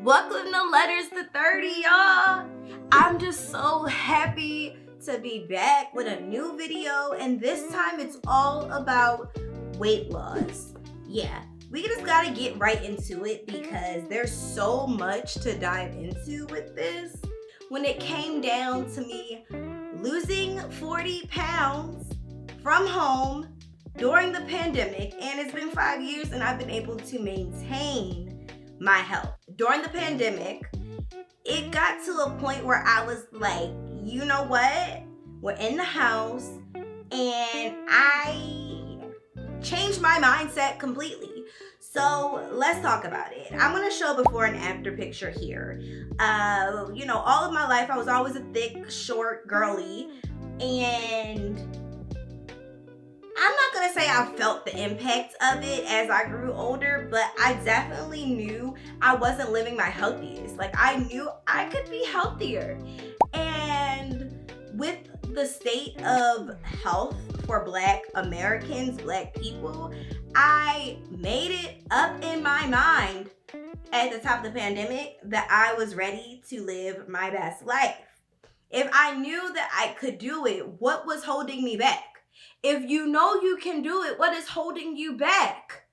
Welcome to Letters to 30, y'all. I'm just so happy to be back with a new video, and this time it's all about weight loss. Yeah, we just gotta get right into it because there's so much to dive into with this. When it came down to me losing 40 pounds from home during the pandemic, and it's been 5 years and I've been able to maintain my health. During the pandemic, it got to a point where I was like, you know what? We're in the house, and I changed my mindset completely. So let's talk about it. I'm gonna show before and after picture here. All of my life I was always a thick, short girly, and I'm not gonna say I felt the impact of it as I grew older, but I definitely knew I wasn't living my healthiest. Like, I knew I could be healthier. And with the state of health for Black Americans, Black people, I made it up in my mind at the top of the pandemic that I was ready to live my best life. If I knew that I could do it, what was holding me back? If you know you can do it, what is holding you back?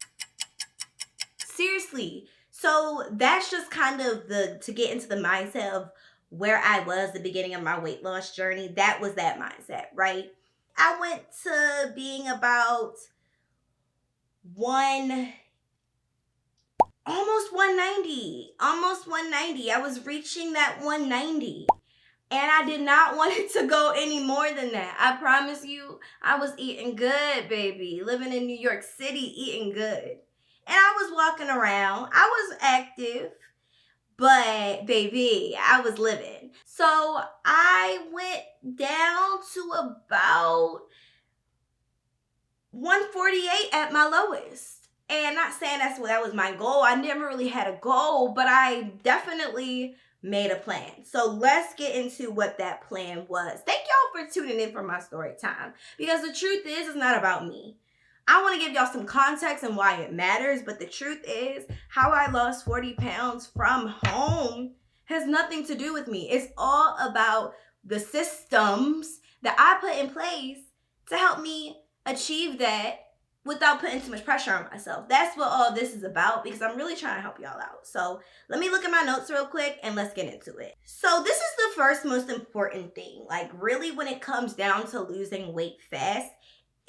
Seriously. So that's just kind of to get into the mindset of where I was the beginning of my weight loss journey. That was that mindset, right? I went to being about almost 190. I was reaching that 190. And I did not want it to go any more than that. I promise you, I was eating good, baby. Living in New York City, eating good. And I was walking around. I was active, but baby, I was living. So I went down to about 148 at my lowest. And not saying that was my goal. I never really had a goal, but I definitely made a plan. So let's get into what that plan was. Thank y'all for tuning in for my story time, because the truth is, it's not about me. I want to give y'all some context and why it matters, but the truth is, how I lost 40 pounds from home has nothing to do with me. It's all about the systems that I put in place to help me achieve that without putting too much pressure on myself. That's what all this is about, because I'm really trying to help y'all out. So let me look at my notes real quick and let's get into it. So this is the first most important thing. Like, really, when it comes down to losing weight fast,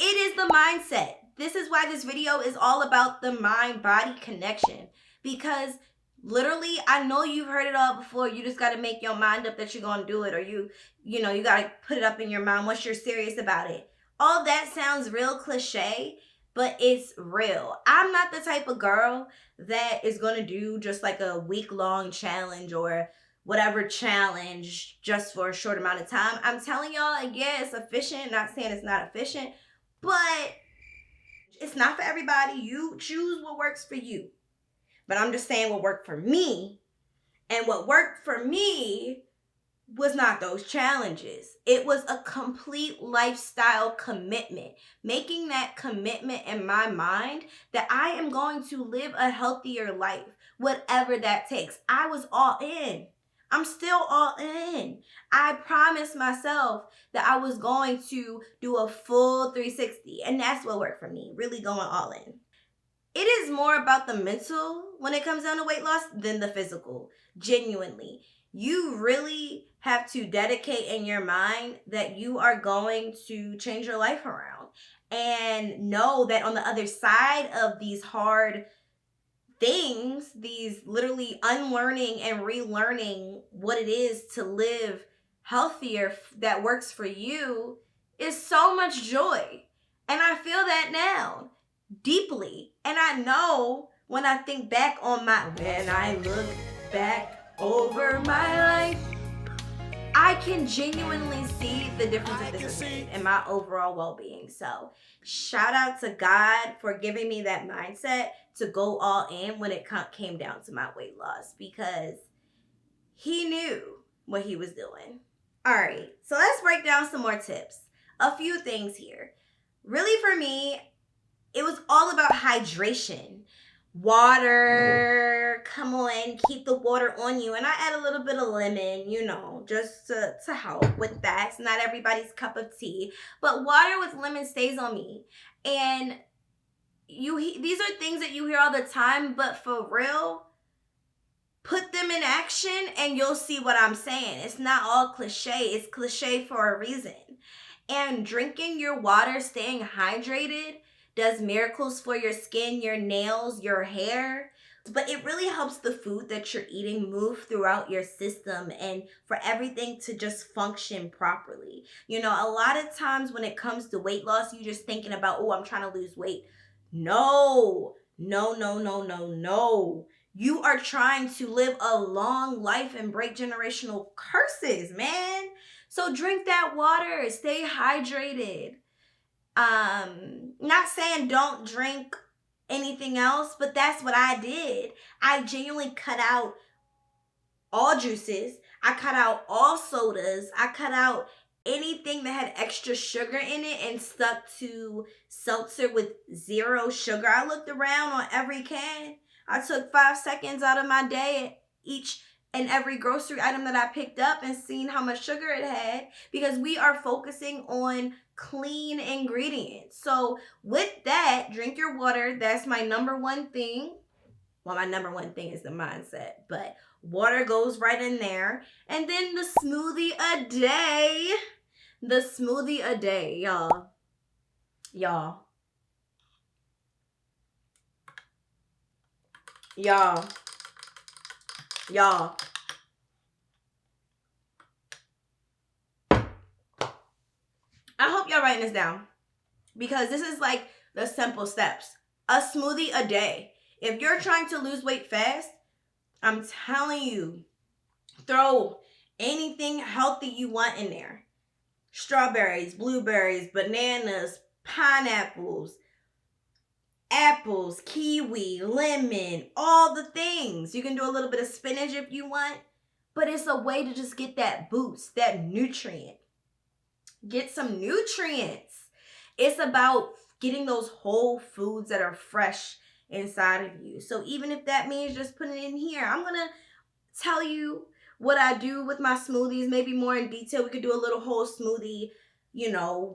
it is the mindset. This is why this video is all about the mind-body connection, because literally, I know you've heard it all before. You just got to make your mind up that you're going to do it, or you got to put it up in your mind once you're serious about it. All that sounds real cliche, but it's real. I'm not the type of girl that is going to do just like a week-long challenge or whatever challenge just for a short amount of time. I'm telling y'all, yeah, it's efficient. Not saying it's not efficient, but it's not for everybody. You choose what works for you. But I'm just saying what worked for me. And what worked for me was not those challenges. It was a complete lifestyle commitment. Making that commitment in my mind that I am going to live a healthier life, whatever that takes. I was all in. I'm still all in. I promised myself that I was going to do a full 360, and that's what worked for me, really going all in. It is more about the mental when it comes down to weight loss than the physical, genuinely. You really have to dedicate in your mind that you are going to change your life around, and know that on the other side of these hard things, these literally unlearning and relearning what it is to live healthier that works for you, is so much joy. And I feel that now deeply. And I know when I look back over my life, I can genuinely see the difference that this has made in my overall well-being. So shout out to God for giving me that mindset to go all in when it came down to my weight loss, because he knew what he was doing. All right, so let's break down some more tips. A few things here. Really, for me, it was all about hydration. Water, come on, keep the water on you. And I add a little bit of lemon, just to help with that. It's not everybody's cup of tea, but water with lemon stays on me. And these are things that you hear all the time, but for real, put them in action and you'll see what I'm saying. It's not all cliche. It's cliche for a reason. And drinking your water, staying hydrated, does miracles for your skin, your nails, your hair. But it really helps the food that you're eating move throughout your system and for everything to just function properly. A lot of times when it comes to weight loss, you're just thinking about, oh, I'm trying to lose weight. No, no, no, no, no, no. You are trying to live a long life and break generational curses, man. So drink that water, stay hydrated. Not saying don't drink anything else, but that's what I did. I genuinely cut out all juices. I cut out all sodas. I cut out anything that had extra sugar in it and stuck to seltzer with 0 sugar. I looked around on every can. I took 5 seconds out of my day at each and every grocery item that I picked up and seen how much sugar it had, because we are focusing on clean ingredients. So with that, drink your water. That's my number one thing. Well, my number one thing is the mindset, but water goes right in there. And then the smoothie a day. The smoothie a day, y'all. Y'all. Y'all. Y'all. I hope y'all writing this down, because this is like the simple steps. A smoothie a day. If you're trying to lose weight fast, I'm telling you, throw anything healthy you want in there. Strawberries, blueberries, bananas, pineapples, apples, kiwi, lemon, all the things. You can do a little bit of spinach if you want, but it's a way to just get that boost, that nutrient. Get some nutrients. It's about getting those whole foods that are fresh inside of you. So even if that means just putting it in here, I'm going to tell you what I do with my smoothies, maybe more in detail. We could do a little whole smoothie.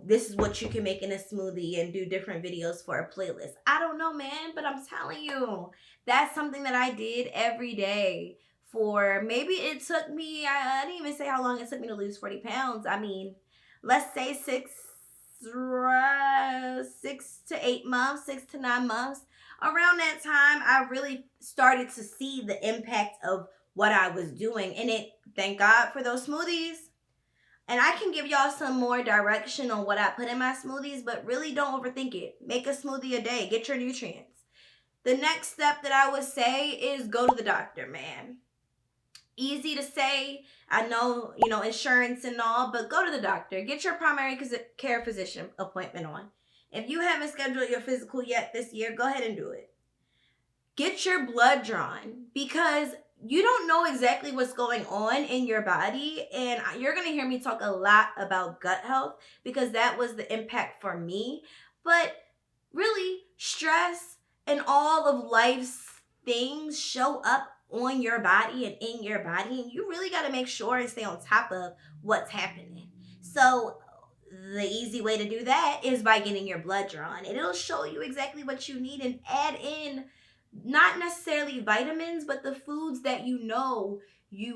This is what you can make in a smoothie, and do different videos for a playlist. I don't know, man, but I'm telling you, that's something that I did every day for maybe it took me, I didn't even say how long it took me to lose 40 pounds. I mean, let's say 6 to 8 months, 6 to 9 months. Around that time, I really started to see the impact of what I was doing. And thank God for those smoothies. And I can give y'all some more direction on what I put in my smoothies, but really don't overthink it. Make a smoothie a day. Get your nutrients. The next step that I would say is go to the doctor, man. Easy to say. I know, insurance and all, but go to the doctor. Get your primary care physician appointment on. If you haven't scheduled your physical yet this year, go ahead and do it. Get your blood drawn, because you don't know exactly what's going on in your body. And you're going to hear me talk a lot about gut health, because that was the impact for me. But really, stress and all of life's things show up on your body and in your body. And you really got to make sure and stay on top of what's happening. So the easy way to do that is by getting your blood drawn. And it'll show you exactly what you need, and add in not necessarily vitamins, but the foods that you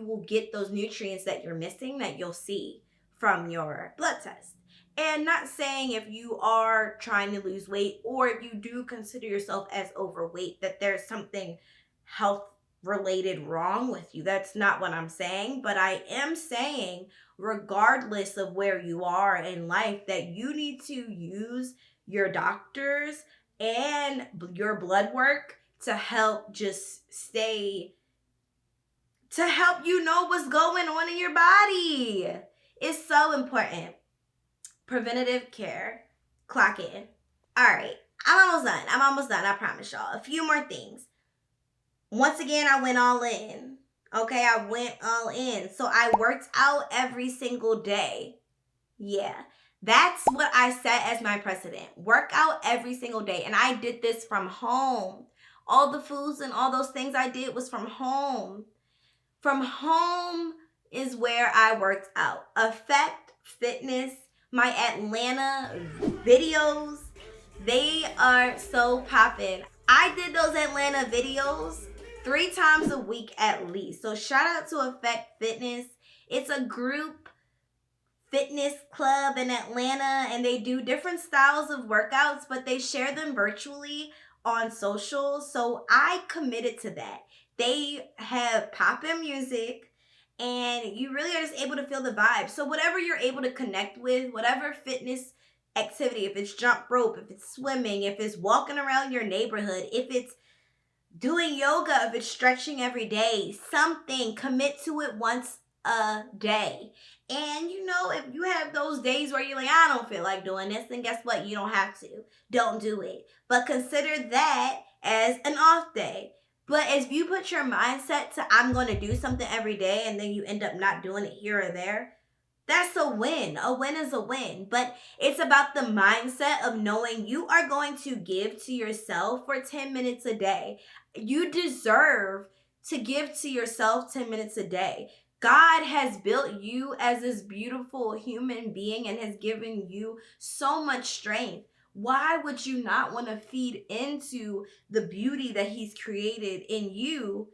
will get those nutrients that you're missing, that you'll see from your blood test. And not saying if you are trying to lose weight, or if you do consider yourself as overweight, that there's something health related wrong with you. That's not what I'm saying. But I am saying, regardless of where you are in life, that you need to use your doctors and your blood work to help to help you know what's going on in your body. It's so important. Preventative care. Clock in. All right. I'm almost done. I promise y'all. A few more things. Once again, I went all in. Okay, I went all in. So I worked out every single day. Yeah. That's what I set as my precedent. Work out every single day. And I did this from home All the foods and all those things I did was from home. From home is where I worked out. Effect Fitness, my Atlanta videos, they are so popping. I did those Atlanta videos 3 times a week at least. So shout out to Effect Fitness. It's a group fitness club in Atlanta, and they do different styles of workouts, but they share them virtually on social. So I committed to that. They have pop-in music, and you really are just able to feel the vibe. So whatever you're able to connect with, whatever fitness activity, if it's jump rope, if it's swimming, if it's walking around your neighborhood, if it's doing yoga, if it's stretching every day, something, commit to it once a day. And you know, if you have those days where you're like, I don't feel like doing this, then guess what? You don't have to. Don't do it. But consider that as an off day. But if you put your mindset to, I'm going to do something every day, and then you end up not doing it here or there, that's a win. A win is a win. But it's about the mindset of knowing you are going to give to yourself for 10 minutes a day. You deserve to give to yourself 10 minutes a day. God has built you as this beautiful human being and has given you so much strength. Why would you not want to feed into the beauty that He's created in you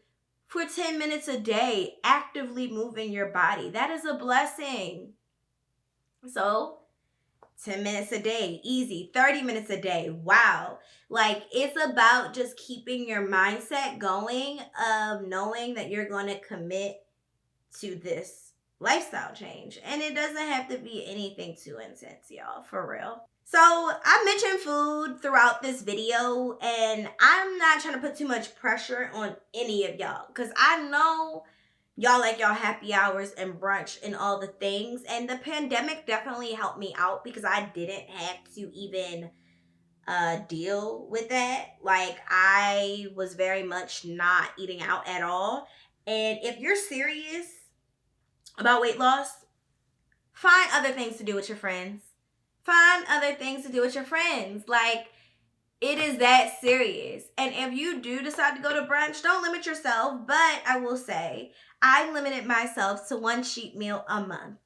for 10 minutes a day, actively moving your body? That is a blessing. So 10 minutes a day, easy. 30 minutes a day, wow. Like, it's about just keeping your mindset going of knowing that you're going to commit to this lifestyle change. And it doesn't have to be anything too intense, y'all, for real. So I mentioned food throughout this video, and I'm not trying to put too much pressure on any of y'all, because I know y'all like y'all happy hours and brunch and all the things. And the pandemic definitely helped me out because I didn't have to even deal with that. Like, I was very much not eating out at all. And if you're serious about weight loss, find other things to do with your friends. Find other things to do with your friends. Like, it is that serious. And if you do decide to go to brunch, don't limit yourself. But I will say, I limited myself to 1 cheat meal a month.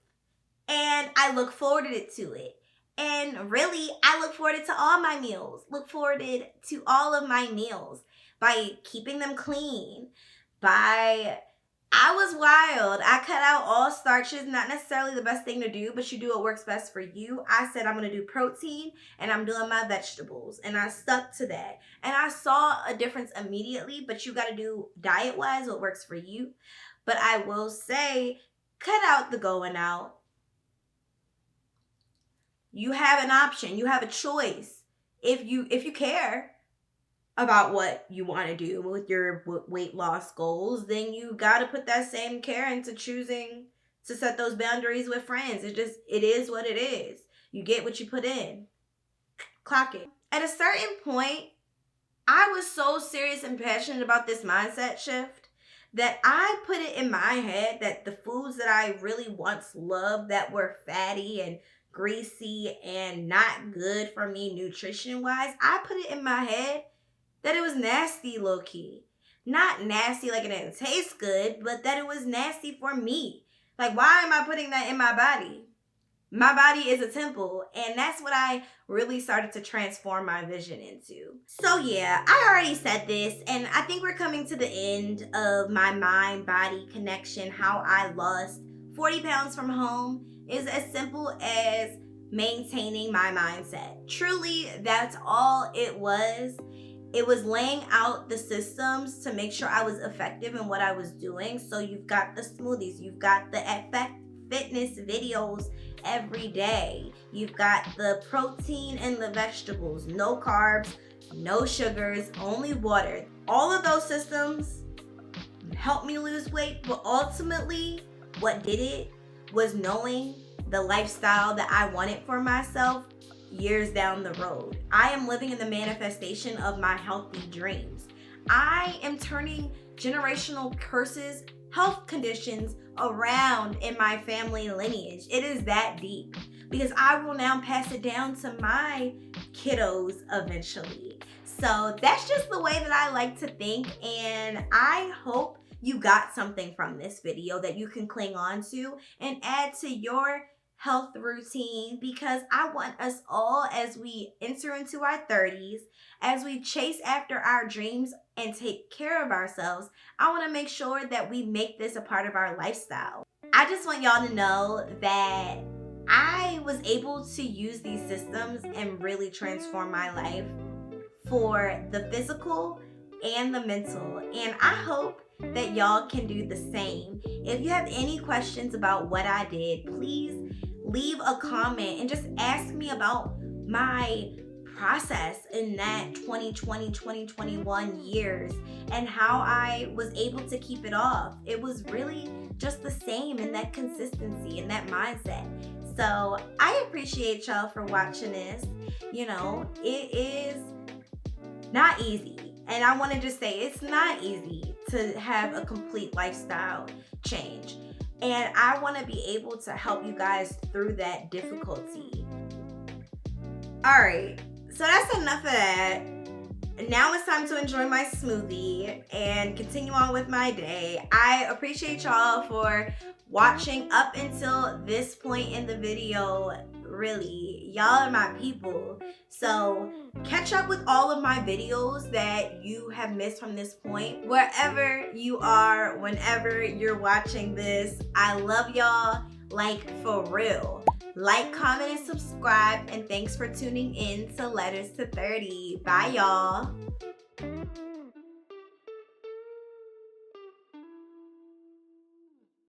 And I look forward to it. And really, I look forward to all my meals. Look forward to all of my meals by keeping them clean. I was wild. I cut out all starches. Not necessarily the best thing to do, but you do what works best for you. I said I'm going to do protein, and I'm doing my vegetables. And I stuck to that. And I saw a difference immediately, but you got to do diet-wise what works for you. But I will say, cut out the going out. You have an option. You have a choice. If you care about what you want to do with your weight loss goals, then you got to put that same care into choosing to set those boundaries with friends. It is what it is. You get what you put in. Clock it. At a certain point, I was so serious and passionate about this mindset shift that I put it in my head that the foods that I really once loved that were fatty and greasy and not good for me nutrition-wise, I put it in my head that it was nasty, low-key. Not nasty like it didn't taste good, but that it was nasty for me. Like, why am I putting that in my body? My body is a temple, and that's what I really started to transform my vision into. So yeah, I already said this, and I think we're coming to the end of my mind-body connection. How I lost 40 pounds from home is as simple as maintaining my mindset. Truly, that's all it was. It was laying out the systems to make sure I was effective in what I was doing. So you've got the smoothies, you've got the Effect Fitness videos every day. You've got the protein and the vegetables, no carbs, no sugars, only water. All of those systems helped me lose weight, but ultimately what did it was knowing the lifestyle that I wanted for myself years down the road. I am living in the manifestation of my healthy dreams. I am turning generational curses, health conditions around in my family lineage. It is that deep because I will now pass it down to my kiddos eventually. So that's just the way that I like to think, and I hope you got something from this video that you can cling on to and add to your health routine, because I want us all, as we enter into our 30s, as we chase after our dreams and take care of ourselves, I want to make sure that we make this a part of our lifestyle. I just want y'all to know that I was able to use these systems and really transform my life for the physical and the mental. And I hope that y'all can do the same. If you have any questions about what I did, please leave a comment and just ask me about my process in that 2020, 2021 years and how I was able to keep it off. It was really just the same in that consistency and that mindset. So I appreciate y'all for watching this. You know, it is not easy. And I want to just say it's not easy to have a complete lifestyle change. And I want to be able to help you guys through that difficulty. All right, so that's enough of that. Now it's time to enjoy my smoothie and continue on with my day. I appreciate y'all for watching up until this point in the video. Really, y'all are my people. So catch up with all of my videos that you have missed from this point, wherever you are, whenever you're watching this. I love y'all, like, for real. Like, comment, and subscribe, and thanks for tuning in to Letters to 30. Bye, y'all.